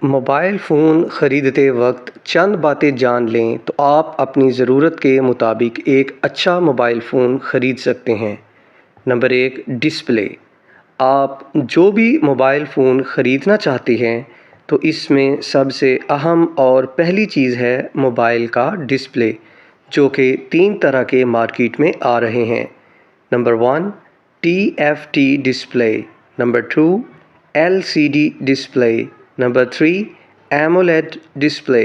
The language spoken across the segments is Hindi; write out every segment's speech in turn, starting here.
मोबाइल फ़ोन ख़रीदते वक्त चंद बातें जान लें तो आप अपनी ज़रूरत के मुताबिक एक अच्छा मोबाइल फ़ोन ख़रीद सकते हैं। Number 1, display. आप जो भी मोबाइल फ़ोन ख़रीदना चाहते हैं तो इसमें सबसे अहम और पहली चीज़ है मोबाइल का डिस्प्ले, जो कि 3 तरह के मार्केट में आ रहे हैं। Number 1, TFT display. Number 2, LCD display. Number 3, AMOLED display.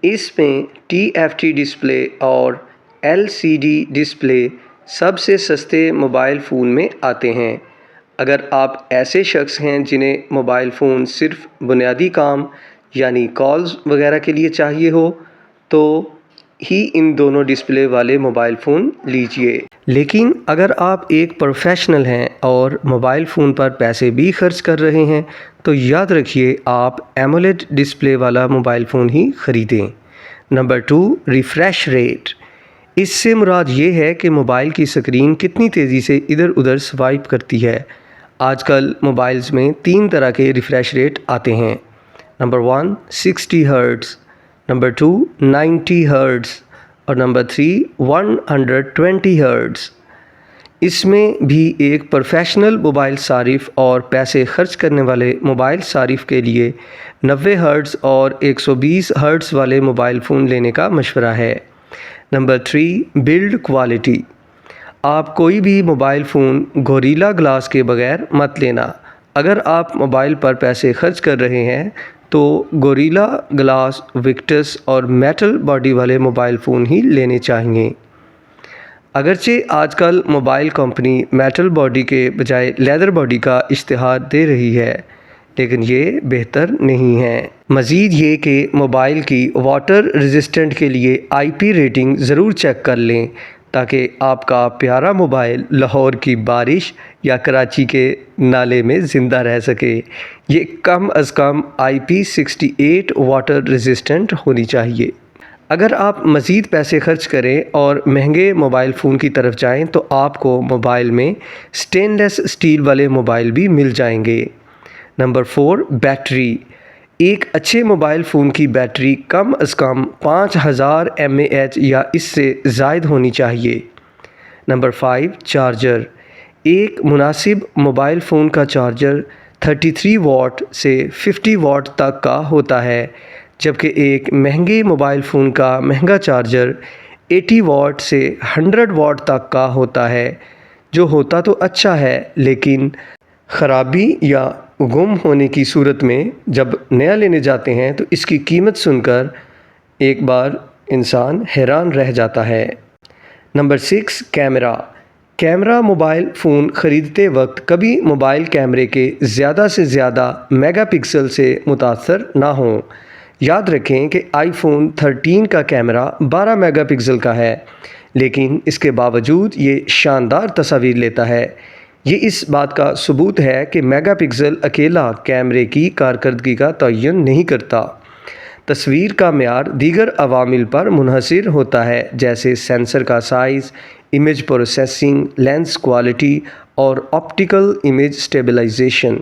इसमें TFT डिस्प्ले और LCD डिस्प्ले सबसे सस्ते मोबाइल फ़ोन में आते हैं। अगर आप ऐसे शख्स हैं जिन्हें मोबाइल फ़ोन सिर्फ बुनियादी काम यानी कॉल्स वगैरह के लिए चाहिए हो, तो ही इन दोनों डिस्प्ले वाले मोबाइल फ़ोन लीजिए। लेकिन अगर आप एक प्रोफेशनल हैं और मोबाइल फ़ोन पर पैसे भी खर्च कर रहे हैं, तो याद रखिए आप एमोलेड डिस्प्ले वाला मोबाइल फ़ोन ही ख़रीदें। Number 2, refresh rate. इससे मुराद ये है कि मोबाइल की स्क्रीन कितनी तेज़ी से इधर उधर स्वाइप करती है। आजकल मोबाइल्स में 3 तरह के रिफ़्रेश रेट आते हैं। Number 1, 60 hertz. नंबर 2, 90 हर्ट्ज़ और नंबर 3, 120 हर्ट्ज़। इसमें भी एक प्रोफेशनल मोबाइल सारिफ़ और पैसे खर्च करने वाले मोबाइल सारिफ़ के लिए 90 हर्ट्ज़ और 120 हर्ट्ज़ वाले मोबाइल फ़ोन लेने का मशवरा है। Number 3, build quality. आप कोई भी मोबाइल फ़ोन गोरिल्ला ग्लास के बगैर मत लेना। अगर आप मोबाइल पर पैसे खर्च कर रहे हैं तो गोरिल्ला ग्लास, विक्टस और मेटल बॉडी वाले मोबाइल फ़ोन ही लेने चाहिए। अगरचे आजकल मोबाइल कंपनी मेटल बॉडी के बजाय लेदर बॉडी का इश्तिहार दे रही है, लेकिन ये बेहतर नहीं है। मज़ीद ये कि मोबाइल की वाटर रेजिस्टेंट के लिए IP रेटिंग ज़रूर चेक कर लें, ताकि आपका प्यारा मोबाइल लाहौर की बारिश या कराची के नाले में ज़िंदा रह सके। ये कम अज़ कम IP68 वाटर रेजिस्टेंट होनी चाहिए। अगर आप मज़ीद पैसे खर्च करें और महंगे मोबाइल फ़ोन की तरफ जाएं तो आपको मोबाइल में स्टेनलेस स्टील वाले मोबाइल भी मिल जाएंगे। Number 4, battery. एक अच्छे मोबाइल फ़ोन की बैटरी कम अज़ कम 5000 mAh या इससे ज़ायद होनी चाहिए। Number 5, charger. एक मुनासिब मोबाइल फ़ोन का चार्जर 33 वाट से 50 वाट तक का होता है, जबकि एक महंगे मोबाइल फ़ोन का महंगा चार्जर 80 वाट से 100 वाट तक का होता है, जो होता तो अच्छा है, लेकिन ख़राबी या गुम होने की सूरत में जब नया लेने जाते हैं तो इसकी कीमत सुनकर एक बार इंसान हैरान रह जाता है। Number 6, camera. Camera. Mobile phone ख़रीदते वक्त कभी मोबाइल कैमरे के ज़्यादा से ज़्यादा मेगापिक्सल से मुतासर ना हों। याद रखें कि iPhone 13 का कैमरा 12 मेगापिक्सल का है, लेकिन इसके बावजूद ये शानदार तस्वीर लेता है। ये इस बात का सबूत है कि मेगापिक्सल अकेला कैमरे की कारकर्दगी का तयन नहीं करता। तस्वीर का मेयार दीगर अवामिल पर मुनहसर होता है, जैसे सेंसर का size, image processing, lens quality और ऑप्टिकल इमेज स्टेबलाइजेशन।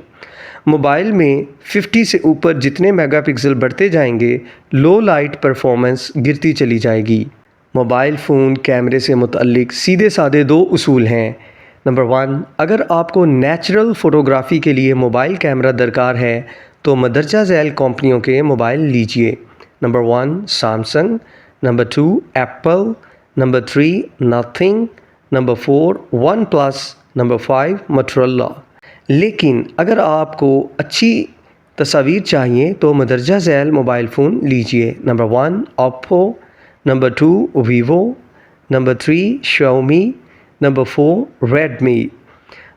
मोबाइल में 50 से ऊपर जितने मेगापिक्सल बढ़ते जाएंगे, लो लाइट परफॉर्मेंस गिरती चली जाएगी। मोबाइल फ़ोन कैमरे से मुतल्लिक सीधे साधे 2 उसूल हैं। नंबर 1, अगर आपको नेचुरल फ़ोटोग्राफ़ी के लिए मोबाइल कैमरा दरकार है तो मदरजा झैल कंपनियों के मोबाइल लीजिए। Number 1, Samsung. Number 2, Apple. Number 3, nothing. Number 4, one plus. Number 5, Motorola. लेकिन अगर आपको अच्छी तस्वीर चाहिए तो मदरजा झैल मोबाइल फ़ोन लीजिए। Number 1, Oppo. Number 2, Vivo. Number 3, Xiaomi. Number 4, Redmi.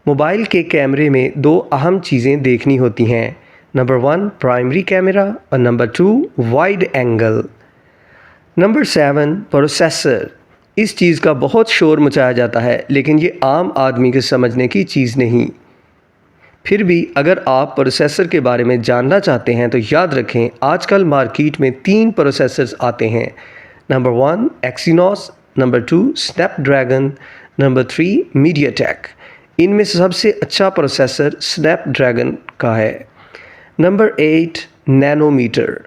Mobile के कैमरे में 2 अहम चीज़ें देखनी होती हैं। नंबर 1, प्राइमरी कैमरा और number 2, wide angle. Number 7, processor. इस चीज़ का बहुत शोर मचाया जाता है, लेकिन ये आम आदमी के समझने की चीज़ नहीं। फिर भी अगर आप प्रोसेसर के बारे में जानना चाहते हैं तो याद रखें, आजकल मार्केट में 3 प्रोसेसर्स आते हैं। Number 1, Exynos. Number 2, Snapdragon. Number 3, MediaTek. इनमें से सबसे अच्छा प्रोसेसर स्नैपड्रैगन का है। Number 8, nanometer.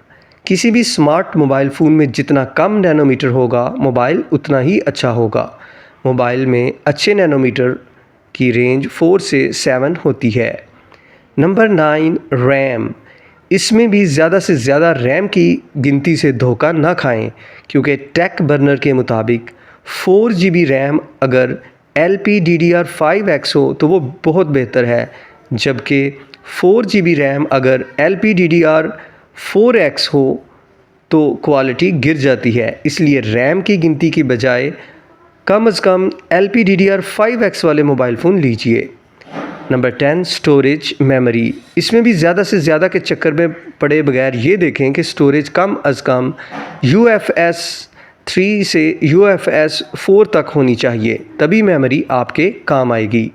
किसी भी स्मार्ट मोबाइल फ़ोन में जितना कम नैनोमीटर होगा मोबाइल उतना ही अच्छा होगा। मोबाइल में अच्छे नैनोमीटर की रेंज 4 से 7 होती है। Number 9 RAM. इसमें भी ज़्यादा से ज़्यादा रैम की गिनती से धोखा ना खाएं, क्योंकि टेक बर्नर के मुताबिक 4 GB रैम अगर LPDDR5X हो तो वो बहुत बेहतर है, जबकि 4 GB रैम अगर LPDDR4X हो तो क्वालिटी गिर जाती है। इसलिए रैम की गिनती की बजाय कम से कम LPDDR5X वाले मोबाइल फ़ोन लीजिए। Number 10 storage memory. इसमें भी ज़्यादा से ज़्यादा के चक्कर में पड़े बगैर ये देखें कि स्टोरेज कम अज़ कम UFS 3 से UFS 4 तक होनी चाहिए, तभी मेमोरी आपके काम आएगी।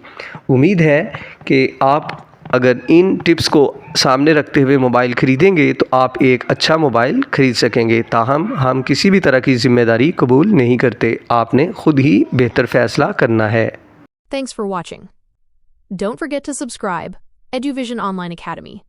उम्मीद है कि आप अगर इन टिप्स को सामने रखते हुए मोबाइल ख़रीदेंगे तो आप एक अच्छा मोबाइल ख़रीद सकेंगे। ताहम हम किसी भी तरह की ज़िम्मेदारी कबूल नहीं करते, आपने ख़ुद ही बेहतर फ़ैसला करना है। Thanks for watching. Don't forget to subscribe. EduVision Online Academy.